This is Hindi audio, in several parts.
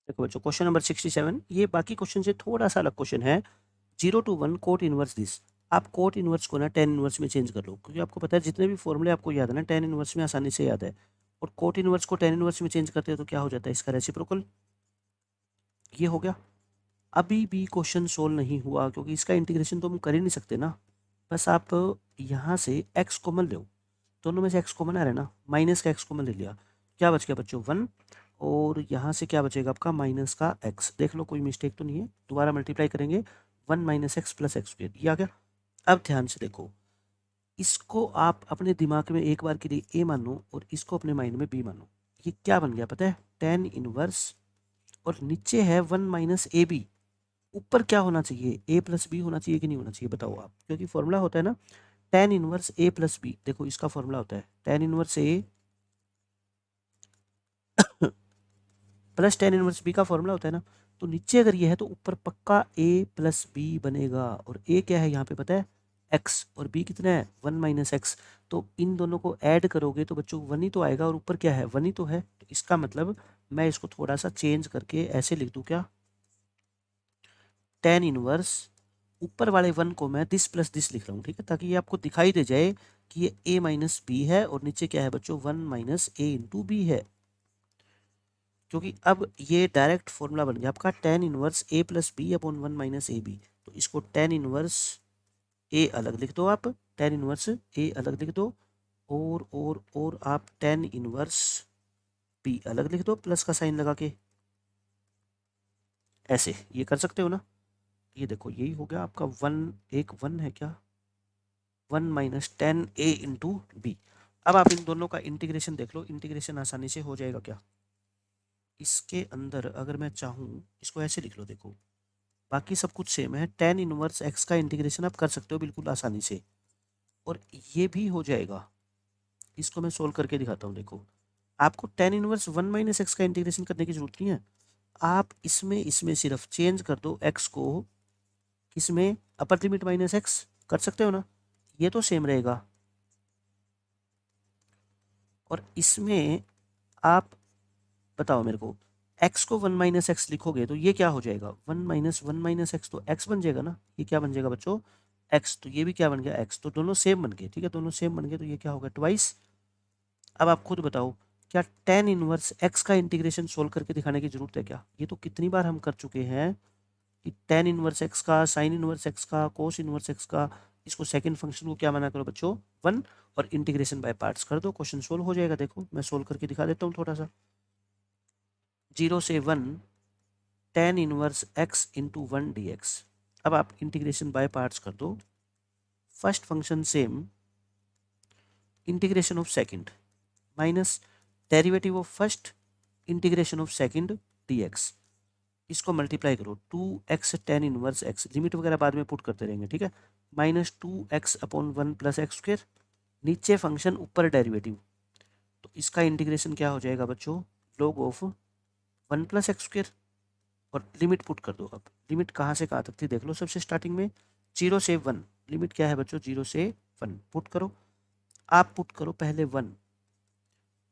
देखो बच्चों क्वेश्चन नंबर 67, ये बाकी क्वेश्चन से थोड़ा सा अलग क्वेश्चन है। 0 to 1 कोट इनवर्स दिस। आप कोट इनवर्स को ना टेन इनवर्स में चेंज कर लो, क्योंकि आपको पता है जितने भी फॉर्मूले आपको याद है ना टेन इनवर्स में आसानी से याद है। और कोट इनवर्स को टेन इनवर्स में चेंज करते हैं तो क्या हो जाता है इसका रेसिप्रोकल। ये हो गया। अभी भी क्वेश्चन सोल्व नहीं हुआ, क्योंकि इसका इंटीग्रेशन तो हम कर ही नहीं सकते ना। बस आप यहाँ से एक्स कॉमन लो, दोनों में से एक्स कॉमन आ रहा है ना, माइनस का एक्स कॉमन ले लिया, क्या बच गया बच्चों 1। और यहाँ से क्या बचेगा आपका माइनस का एक्स, देख लो कोई मिस्टेक तो नहीं है, दोबारा मल्टीप्लाई करेंगे 1 minus x plus x square, ये आ गया। अब ध्यान से देखो, इसको आप अपने दिमाग में एक बार के लिए ए मानो और इसको अपने माइंड में बी मानो। ये क्या बन गया पता है, टेन इनवर्स, और नीचे है 1 माइनस ए बी। ऊपर क्या होना चाहिए, ए प्लस बी होना चाहिए कि नहीं होना चाहिए बताओ आप, क्योंकि फॉर्मूला होता है ना ten inverse A plus B. देखो इसका फॉर्मूला होता है ten inverse A plus tan inverse B का फॉर्मूला होता है ना। तो नीचे अगर ये है तो ऊपर पक्का ए प्लस बी बनेगा, और ए क्या है यहाँ पे पता है एक्स, और बी कितना है 1 माइनस एक्स। तो इन दोनों को ऐड करोगे तो बच्चों 1 ही तो आएगा, और ऊपर क्या है 1 ही तो है। तो इसका मतलब मैं इसको थोड़ा सा चेंज करके ऐसे लिख दूँ क्या, टेन इनवर्स ऊपर वाले 1 को मैं दिस प्लस दिस लिख रहा हूँ, ठीक है, ताकि ये आपको दिखाई दे जाए कि ये ए माइनस बी है, और नीचे क्या है बच्चों 1 माइनस ए इंटू बी है। क्योंकि अब ये डायरेक्ट फॉर्मूला बन गया आपका tan inverse A plus B upon 1 minus A B. तो इसको टेन इनवर्स ए अलग लिख दो, आप टेन इनवर्स ए अलग लिख दो, और आप टेन इनवर्स बी अलग लिख दो प्लस का साइन लगा के, ऐसे ये कर सकते हो ना। ये देखो यही हो गया आपका 1, एक 1 है क्या, 1 माइनस टेन ए इंटू बी। अब आप इन दोनों का इंटीग्रेशन देख लो, इंटीग्रेशन आसानी से हो जाएगा क्या। इसके अंदर अगर मैं चाहूँ इसको ऐसे लिख लो, देखो बाकी सब कुछ सेम है, टेन इनवर्स एक्स का इंटीग्रेशन आप कर सकते हो बिल्कुल आसानी से, और ये भी हो जाएगा। इसको मैं सोल्व करके दिखाता हूँ, देखो आपको टेन इनवर्स 1 माइनस एक्स का इंटीग्रेशन करने की जरूरत नहीं है। आप इसमें इसमें सिर्फ चेंज कर दो एक्स को, किसमें अपर लिमिट माइनस एक्स, कर सकते हो ना, ये तो सेम रहेगा। और इसमें आप बताओ मेरे को, x को 1 माइनस एक्स लिखोगे तो ये क्या हो जाएगा 1 माइनस एक्स, तो x बन जाएगा ना, ये क्या बन जाएगा बच्चों x, तो ये भी क्या बन गया x, तो दोनों सेम बन गए, ठीक है, दोनों सेम बन गए, तो ये क्या होगा ट्वाइस। अब आप खुद बताओ, क्या टेन इनवर्स x का इंटीग्रेशन सोल्व करके दिखाने की जरूरत है क्या, ये तो कितनी बार हम कर चुके हैं कि टेन इनवर्स एक्स का, साइन इनवर्स एक्स का, कोस इनवर्स एक्स का, इसको सेकंड फंक्शन को क्या माना करो बच्चों 1, और इंटीग्रेशन बाय पार्ट्स कर दो, क्वेश्चन सोल्व हो जाएगा। देखो मैं सोल्व करके दिखा देता हूँ थोड़ा सा। 0 से 1 tan inverse x into 1 D x. अब आप इंटीग्रेशन बाय पार्ट्स कर दो, first function same, integration of second minus derivative of first, integration of second D x. इसको मल्टीप्लाई करो 2x tan inverse x, limit वगैरह बाद में पुट करते रहेंगे, ठीक है, minus 2x upon 1 plus x square, नीचे फंक्शन ऊपर डेरिवेटिव, तो इसका इंटीग्रेशन क्या हो जाएगा बच्चों log of 1 plus x square, और लिमिट पुट कर दो। अब लिमिट कहाँ से कहाँ तक थी देख लो, सबसे स्टार्टिंग में 0 से 1, लिमिट क्या है बच्चों 0 से 1, पुट करो। आप पुट करो पहले 1,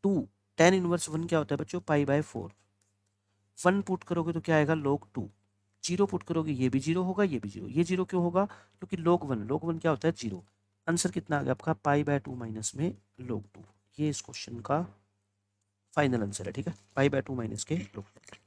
2, टेन इनवर्स 1 क्या होता है बच्चों पाई बाय 4, 1 पुट करोगे तो क्या आएगा log 2, 0 पुट करोगे ये भी 0 होगा, ये भी 0, ये 0 क्यों होगा क्योंकि log 1 क्या होता है 0। आंसर कितना आ गया आपका पाई बाय 2 माइनस में log 2, ये इस क्वेश्चन का फाइनल आंसर है, ठीक है, पाई बाय 2 माइनस के log 2।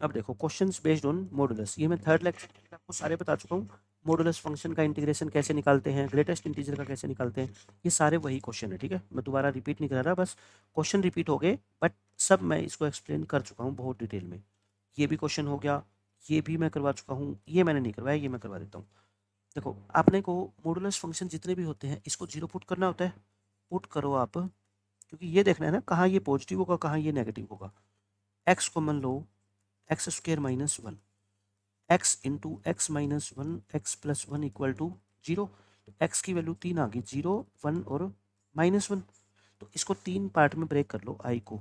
अब देखो क्वेश्चंस बेस्ड ऑन मॉडुलस, ये मैं थर्ड लेक्चर में आपको सारे बता चुका हूँ। मॉडुलस फंक्शन का इंटीग्रेशन कैसे निकालते हैं, ग्रेटेस्ट इंटीजर का कैसे निकालते हैं, ये सारे वही क्वेश्चन है, ठीक है, मैं दोबारा रिपीट नहीं कर रहा, बस क्वेश्चन रिपीट हो गए, बट सब मैं इसको एक्सप्लेन कर चुका हूँ बहुत डिटेल में। ये भी क्वेश्चन हो गया, ये भी मैं करवा चुका हूँ, ये मैंने नहीं करवाया, ये मैं करवा देता हूँ। देखो आपने को मॉडुलस फंक्शन जितने भी होते हैं इसको 0 पुट करना होता है, पुट करो आप, क्योंकि ये देखना है ना कहाँ ये पॉजिटिव होगा कहाँ ये नेगेटिव होगा। एक्स कॉमन लो, x square minus 1, x into x minus 1, x plus 1 equal to 0। तो एक्स की वैल्यू 3 आ गई, 0, 1 और -1। तो इसको 3 पार्ट में ब्रेक कर लो, आई को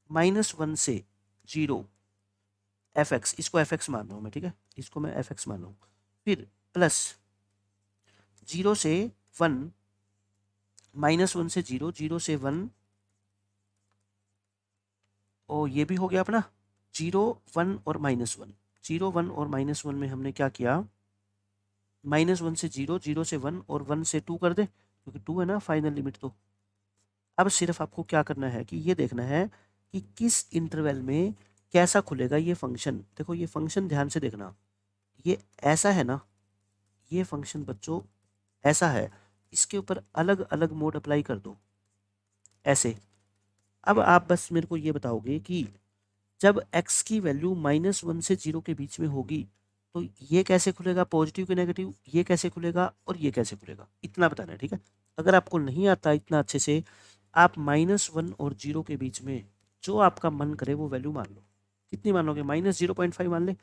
-1 से 0 एफ एक्स, इसको एफ एक्स मान रहा हूँ मैं, ठीक है, इसको मैं एफ एक्स मान रहा हूँ, फिर प्लस 0 से 1, -1 से 0, 0 से 1, और ये भी हो गया अपना 0, 1 और -1। 0, 1 और -1 में हमने क्या किया, -1 से 0, 0 से 1 और 1 से 2 कर दे, क्योंकि 2 है ना फाइनल लिमिट। तो अब सिर्फ आपको क्या करना है कि ये देखना है कि किस इंटरवल में कैसा खुलेगा ये फंक्शन। देखो ये फंक्शन ध्यान से देखना, ये ऐसा है ना, ये फंक्शन बच्चों ऐसा है, इसके ऊपर अलग अलग मोड अप्लाई कर दो ऐसे। अब आप बस मेरे को ये बताओगे कि जब x की वैल्यू -1 से 0 के बीच में होगी तो ये कैसे खुलेगा, पॉजिटिव के नेगेटिव, ये कैसे खुलेगा और ये कैसे खुलेगा, इतना बताना है, ठीक है। अगर आपको नहीं आता इतना अच्छे से, आप -1 और 0 के बीच में जो आपका मन करे वो वैल्यू मान लो। कितनी मानोगे, -0.5 मान ले।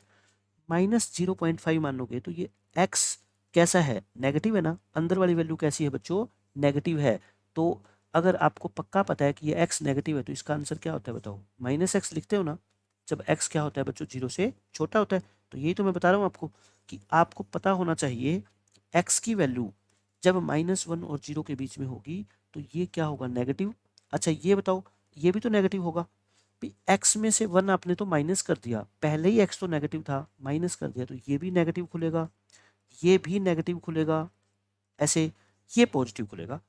-0.5 मानोगे तो ये x कैसा है, नेगेटिव है ना, अंदर वाली वैल्यू कैसी है बच्चों, नेगेटिव है। तो अगर आपको पक्का पता है कि ये x नेगेटिव है तो इसका आंसर क्या होता है बताओ, -x लिखते हो ना, जब x क्या होता है बच्चों, 0 से छोटा होता है। तो यही तो मैं बता रहा हूँ आपको कि आपको पता होना चाहिए x की वैल्यू जब -1 और 0 के बीच में होगी तो ये क्या होगा, नेगेटिव। अच्छा ये बताओ, ये भी तो नेगेटिव होगा। एक्स में से 1 आपने तो माइनस कर दिया, पहले ही एक्स तो नेगेटिव था, माइनस कर दिया तो ये भी नेगेटिव खुलेगा, ये भी नेगेटिव खुलेगा, ऐसे ये पॉजिटिव खुलेगा।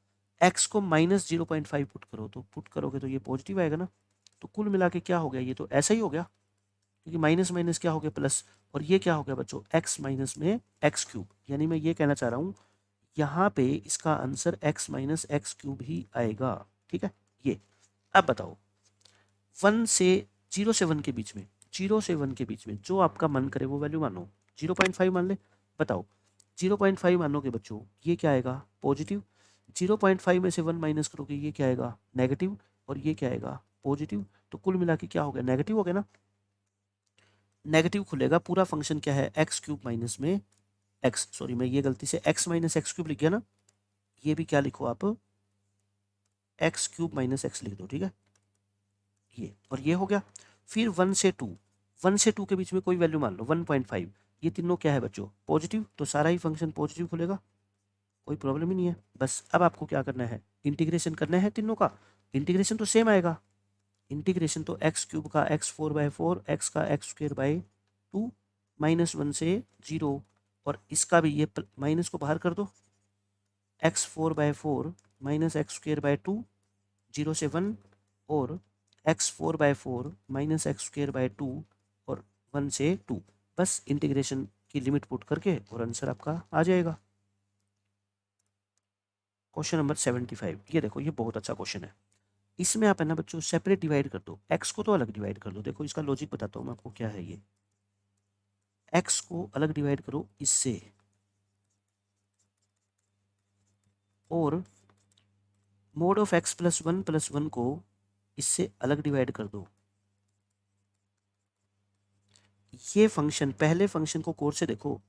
एक्स को -0.5 पुट करो, तो पुट करोगे तो ये पॉजिटिव आएगा ना। तो कुल मिला के क्या हो गया, ये तो ऐसा ही हो गया, क्योंकि माइनस माइनस क्या हो गया प्लस, और ये क्या हो गया बच्चों, एक्स माइनस में एक्स क्यूब। यानी मैं ये कहना चाह रहा हूँ यहाँ पे इसका answer x minus x cube ही आएगा, ठीक है। ये अब बताओ 1 से 0 से 1 के बीच में, 0 से 1 के बीच में जो आपका मन करे वो वैल्यू मानो। 0.5 मान ले, बताओ 0.5 मानोगे बच्चों ये क्या आएगा, पॉजिटिव। 0.5 में से 1 माइनस करोगे ये क्या आएगा, नेगेटिव, और ये क्या आएगा, पॉजिटिव। तो कुल मिला के क्या हो गया, नेगेटिव हो गया ना, नेगेटिव खुलेगा। पूरा फंक्शन क्या है, एक्स क्यूब माइनस में एक्स, सॉरी मैं ये गलती से x माइनस एक्स क्यूब लिख गया ना, ये भी क्या लिखो आप, एक्स क्यूब माइनस एक्स लिख दो, ठीक है। ये और ये हो गया। फिर 1 से 2, 1 से 2 के बीच में कोई वैल्यू मान लो 1.5, ये तीनों क्या है बच्चों, पॉजिटिव। तो सारा ही फंक्शन पॉजिटिव खुलेगा, कोई प्रॉब्लम ही नहीं है। बस अब आपको क्या करना है, इंटीग्रेशन करना है तीनों का। इंटीग्रेशन तो सेम आएगा, इंटीग्रेशन तो एक्स क्यूब का x4/4, एक्स का x²/2, -1 से 0, और इसका भी ये माइनस को बाहर कर दो, x4/4 माइनस x²/2, 0 से 1, और x4/4 माइनस x²/2 और 1 से 2। बस इंटीग्रेशन की लिमिट पुट करके और आंसर आपका आ जाएगा। क्वेश्चन नंबर 75, ये देखो ये बहुत अच्छा क्वेश्चन है। इसमें आप है ना बच्चों सेपरेट डिवाइड कर दो, x को तो अलग डिवाइड कर दो। देखो इसका लॉजिक बताता हूँ मैं आपको क्या है ये, x को अलग डिवाइड करो इससे, और मोड ऑफ x +1 को इससे अलग डिवाइड कर दो। ये फंक्शन, पहले फंक्शन को कोड से देखो,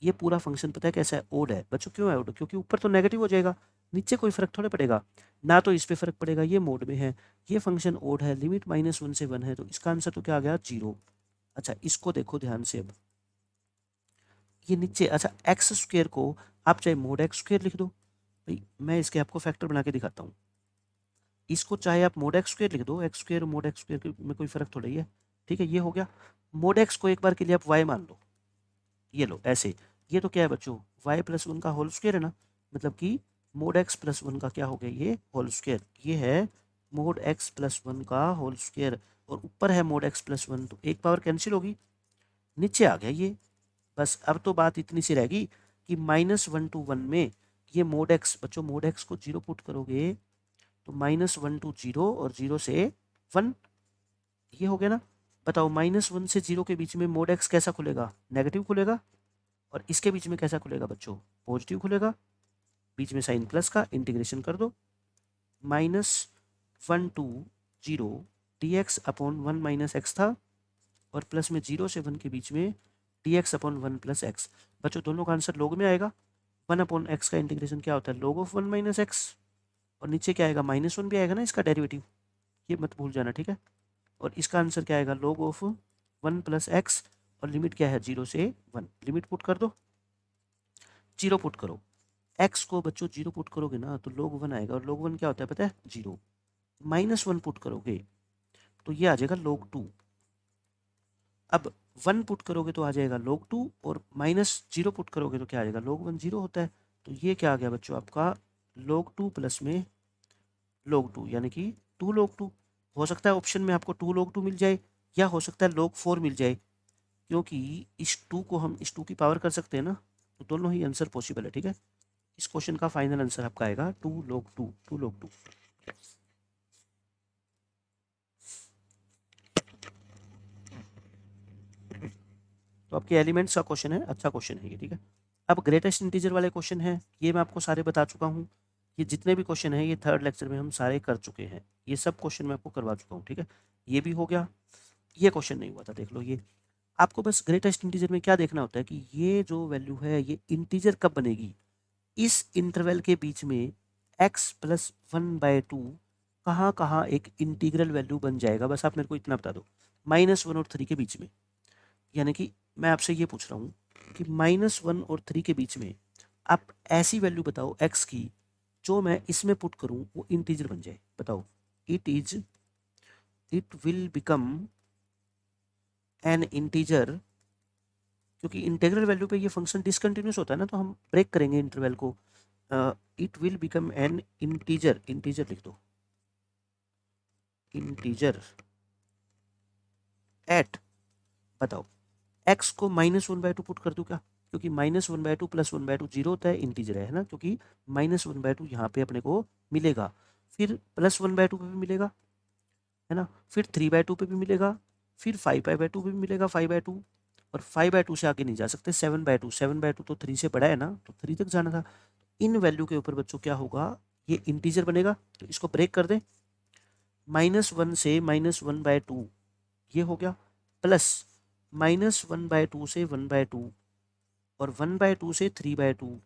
ये पूरा फंक्शन पता है कैसा है, ओड है बच्चों। क्यों है ओड, क्योंकि ऊपर तो नेगेटिव हो जाएगा, नीचे कोई फर्क थोड़े पड़ेगा ना, तो इस पे फर्क पड़ेगा, ये मोड में है। ये फंक्शन ओड है, लिमिट -1 से 1 है, तो इसका आंसर तो क्या आ गया, 0। अच्छा इसको देखो ध्यान से, अब ये नीचे, अच्छा x² को आप चाहे मोड x² लिख दो, भाई मैं इसके आपको फैक्टर बना के दिखाता हूँ। इसको चाहे आप मोड x² लिख दो, x² मोड x² में कोई फर्क थोड़ा ही है, ठीक है। ये हो गया, मोड x को एक बार के लिए आप y मान लो, ये लो ऐसे। ये तो क्या है बच्चों, y+1 का होल स्क्वायर है ना, मतलब कि मोड x+1 का क्या हो गया, ये होल स्क्वायर। ये है मोड x+1 का होल स्क्वायर, और ऊपर है मोड x+1, तो एक पावर कैंसिल होगी, नीचे आ गया ये। बस अब तो बात इतनी सी रहेगी कि -1 to 1 में ये मोड x, बच्चों मोड x को 0 पुट करोगे तो -1 to 0 और 0 से 1, ये हो गया ना। बताओ -1 से 0 के बीच में मोड x कैसा खुलेगा, नेगेटिव खुलेगा, और इसके बीच में कैसा खुलेगा बच्चों, पॉजिटिव खुलेगा। बीच में साइन प्लस का, इंटीग्रेशन कर दो, -1 to 0 dx/1 - x था, और प्लस में 0 से 1 के बीच में dx/1 + x। बच्चों दोनों का आंसर लॉग में आएगा। 1/x का इंटीग्रेशन क्या होता है, log of 1 - x, और नीचे क्या आएगा, -1 भी आएगा ना इसका डेरिवेटिव, ये मत भूल जाना, ठीक है। और इसका आंसर क्या आएगा, log of 1 + x, और लिमिट क्या है 0 से 1, लिमिट पुट कर दो, 0 पुट करो, एक्स को बच्चों 0 पुट करोगे ना तो log 1 आएगा, और log 1 क्या होता है पता है? 0। -1 पुट करोगे तो ये आ जाएगा log 2। अब 1 पुट करोगे तो आ जाएगा log 2, और -0 पुट करोगे तो क्या आ जाएगा? log 1 0 होता है। तो ये क्या आ गया बच्चों आपका? log 2 प्लस में log 2, यानी कि 2 log 2। हो सकता है ऑप्शन में आपको 2 log 2 मिल जाए, या हो सकता है log 4 मिल जाए, क्योंकि इस 2 को हम इस 2 की पावर कर सकते हैं ना, तो दोनों ही आंसर पॉसिबल है। ठीक है, इस क्वेश्चन का फाइनल आंसर आपका आएगा 2 log 2, 2 log 2। तो आपके एलिमेंट्स का क्वेश्चन है, अच्छा क्वेश्चन है ये। ठीक है, अब ग्रेटेस्ट इंटीजर वाले क्वेश्चन है, ये मैं आपको सारे बता चुका हूँ। ये जितने भी क्वेश्चन हैं ये थर्ड लेक्चर में हम सारे कर चुके हैं, ये सब क्वेश्चन मैं आपको करवा चुका हूँ। ठीक है, ये भी हो गया। ये क्वेश्चन नहीं हुआ था, देख लो। ये आपको बस ग्रेटेस्ट इंटीजर में क्या देखना होता है कि ये जो वैल्यू है ये इंटीजर कब बनेगी? इस इंटरवल के बीच में x प्लस 1/2 कहाँ कहाँ एक इंटीग्रल वैल्यू बन जाएगा, बस आप मेरे को इतना बता दो। -1 और 3 के बीच में, यानी कि मैं आपसे ये पूछ रहा हूँ कि -1 और 3 के बीच में आप ऐसी वैल्यू बताओ x की जो मैं इसमें पुट करूँ वो इंटीजर बन जाए। बताओ। It will become an integer, क्योंकि इंटीग्रल वैल्यू पे ये फंक्शन डिसकंटिन्यूस होता है ना, तो हम ब्रेक करेंगे इंटरवल को। It will become an integer, integer लिख दो, इंटीजर एट, बताओ x को -1/2 पुट कर दूं क्या? क्योंकि -1/2 प्लस 1/2 0 होता है, इंटीजर है ना, क्योंकि -1/2 यहाँ पे अपने को मिलेगा, फिर +1/2 पे भी मिलेगा, है ना, फिर 3/2 पे भी मिलेगा, फिर 5/2 पे भी मिलेगा, 5/2, और 5/2 से आगे नहीं जा सकते, 7/2, 7/2 तो 3 से बड़ा है ना, तो 3 तक जाना था। इन वैल्यू के ऊपर बच्चों क्या होगा? ये इंटीजर बनेगा, तो इसको ब्रेक कर दें। -1 से -1/2 ये हो गया, प्लस -1/2 से 1/2, और 1/2 से 3/2,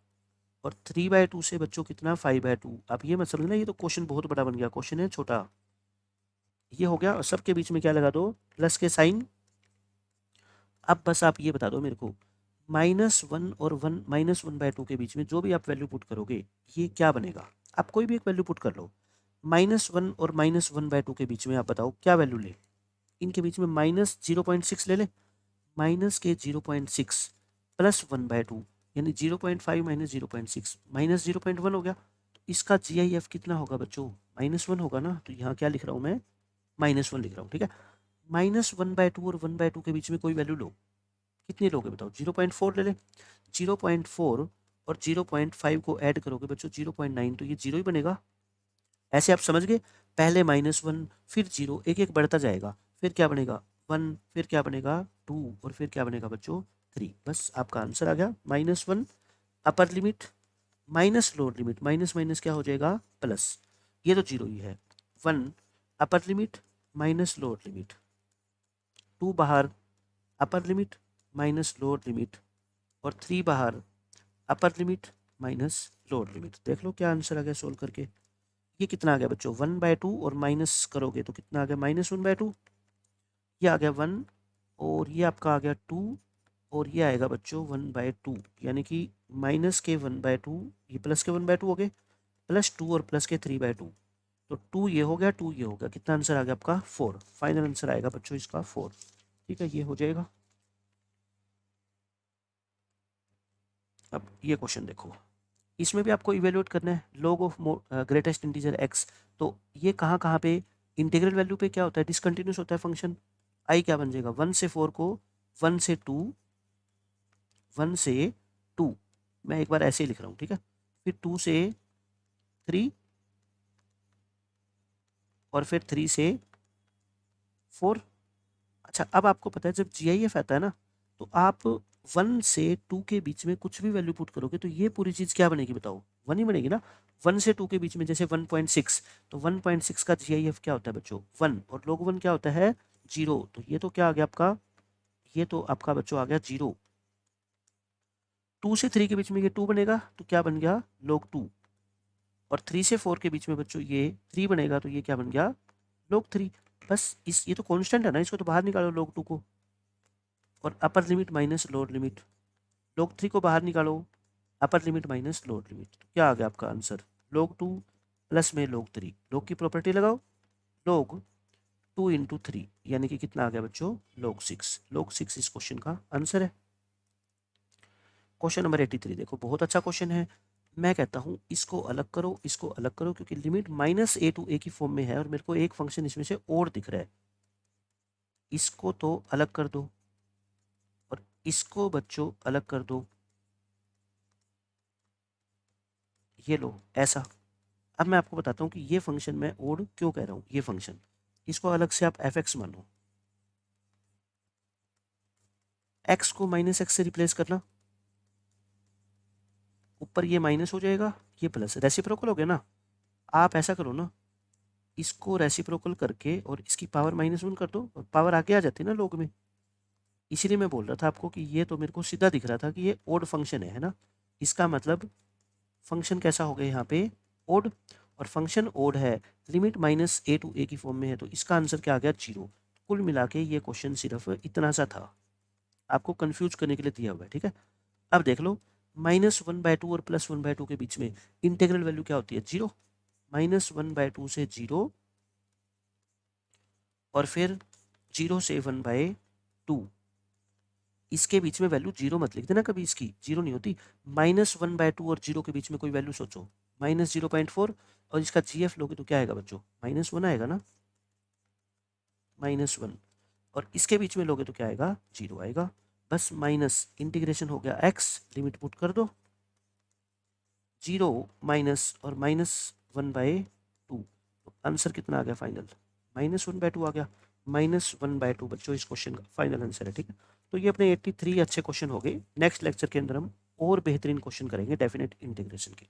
और 3/2 से बच्चों कितना? 5/2। अब ये मत समझना ये तो क्वेश्चन बहुत बड़ा बन गया, क्वेश्चन है छोटा। ये हो गया, और सबके बीच में क्या लगा दो? प्लस के साइन। अब बस आप ये बता दो मेरे को, -1 और -1/2 के बीच में जो भी आप वैल्यू पुट करोगे ये क्या बनेगा? आप कोई भी एक वैल्यू पुट कर लो। -1 और -1/2 के बीच में आप बताओ क्या वैल्यू ले? इनके बीच में -0.6 ले ले, माइनस के 0.6 प्लस 1/2, यानी 0.5 माइनस 0.6 -0.1 हो गया। तो इसका GIF कितना होगा बच्चों? -1 होगा ना, तो यहाँ क्या लिख रहा हूँ मैं? -1 लिख रहा हूँ। ठीक है, -1/2 और 1/2 के बीच में कोई वैल्यू लो, कितनी लोगे बताओ? 0.4 ले ले। 0.4 और 0.5 को ऐड करोगे बच्चों 0.9, तो ये 0 ही बनेगा। ऐसे आप समझ गए? पहले -1 फिर 0, एक एक बढ़ता जाएगा, फिर क्या बनेगा? 1, फिर क्या बनेगा? 2, और फिर क्या बनेगा बच्चों? 3। बस आपका आंसर आ गया। -1 upper limit minus lower limit, minus minus क्या हो जाएगा? प्लस। ये तो 0 ही है। 1 upper limit minus lower limit, 2 बाहर upper limit minus lower limit, और 3 बाहर upper limit minus lower limit. देख लो क्या आंसर आ गया सोल्व करके। ये कितना आ गया बच्चों? 1/2, और माइनस करोगे तो कितना आ गया? -1/2। ये आ गया 1, और ये आपका आ गया 2, और ये आएगा बच्चों 1/2, यानी कि माइनस के 1/2, ये प्लस के 1/2 हो गए, +2 और प्लस के 3/2, तो 2 ये हो गया, 2 ये हो गया। कितना आंसर आ गया आपका? 4। फाइनल आंसर आएगा बच्चों इसका 4। ठीक है, ये हो जाएगा। अब ये क्वेश्चन देखो, इसमें भी आपको इवेल्युएट करना है log of greatest integer x। तो ये कहाँ कहाँ पे इंटीग्रल वैल्यू पे क्या होता है? डिसकंटिन्यूस होता है फंक्शन। आई क्या बन जाएगा? 1 से 4 को 1 से 2, 1 से 2, मैं एक बार ऐसे ही लिख रहा हूँ। ठीक है, फिर 2 से 3, और फिर 3 से 4। अच्छा, अब आपको पता है जब GIF आता है ना, तो आप 1 से 2 के बीच में कुछ भी वैल्यू पुट करोगे तो ये पूरी चीज़ क्या बनेगी बताओ? 1 ही बनेगी ना। 1 से 2 के बीच में जैसे 1.6, तो 1.6 का GIF क्या होता है बच्चों? 1, और log 1 क्या होता है? 0। तो ये तो क्या आ गया आपका? ये तो आपका बच्चों आ गया 0। 2 से 3 के बीच में ये 2 बनेगा, तो क्या बन गया? log 2। और 3 से 4 के बीच में बच्चों ये 3 बनेगा, तो ये क्या बन गया? log 3। बस इस ये तो कांस्टेंट है ना, इसको तो बाहर निकालो log 2 को, और upper limit minus lower limit. log 3 को बाहर निकालो, upper limit minus lower limit, तो क्या आ गया आपका आंसर, log 2 प्लस में log 3। log की प्रॉपर्टी लगाओ, log 2 इंटू 3 यानी कि कितना आ गया बच्चों, log 6। log 6 इस क्वेश्चन का आंसर है। क्वेश्चन नंबर 83 देखो, बहुत अच्छा क्वेश्चन है। मैं कहता हूँ इसको अलग करो, इसको अलग करो, क्योंकि लिमिट माइनस ए टू ए की फॉर्म में है और मेरे को एक फंक्शन इसमें से और दिख रहा है। इसको तो अलग कर दो और इसको बच्चों अलग कर दो, ये लो ऐसा। अब मैं आपको बताता हूँ कि ये फंक्शन मैं ओड क्यों कह रहा हूँ। ये फंक्शन, इसको अलग से आप एफ एक्स मानो, एक्स को माइनस एक्स से रिप्लेस करना, ऊपर ये माइनस हो जाएगा, ये प्लस, रेसिप्रोकल हो गया ना। आप ऐसा करो ना, इसको रेसिप्रोकल करके और इसकी पावर -1 कर दो, और पावर आगे आ जाती है ना लोग में। इसीलिए मैं बोल रहा था आपको कि ये तो मेरे को सीधा दिख रहा था कि ये ओड फंक्शन है ना। इसका मतलब फंक्शन कैसा हो गया यहाँ पे, ओड, और फंक्शन ओड है, लिमिट माइनस ए टू ए की फॉर्म में है, तो इसका आंसर क्या आ गया, 0। कुल मिला के ये क्वेश्चन सिर्फ इतना सा था, आपको कंफ्यूज करने के लिए दिया हुआ है, ठीक है। अब देख लो, -1/2 और +1/2 के बीच में इंटीग्रल वैल्यू क्या होती है, 0। -1/2 से 0 और फिर 0 से 1/2, इसके बीच में वैल्यू 0 मत लिख देना कभी, इसकी 0 नहीं होती। -1/2 और 0 के बीच में कोई वैल्यू सोचो, -0.4, और इसका जीएफ लोगे तो क्या आएगा बच्चों, -1 आएगा ना, -1, और इसके बीच में लोगे तो क्या आएगा, 0 आएगा। बस माइनस, इंटीग्रेशन हो गया x, लिमिट पुट कर दो, 0 माइनस और -1/2, तो आंसर कितना आ गया फाइनल, -1/2 आ गया। -1/2 बच्चों इस क्वेश्चन का फाइनल आंसर है, ठीक है। तो ये अपने 83 अच्छे क्वेश्चन हो गए। नेक्स्ट लेक्चर के अंदर हम और बेहतरीन क्वेश्चन करेंगे डेफिनेट इंटीग्रेशन के।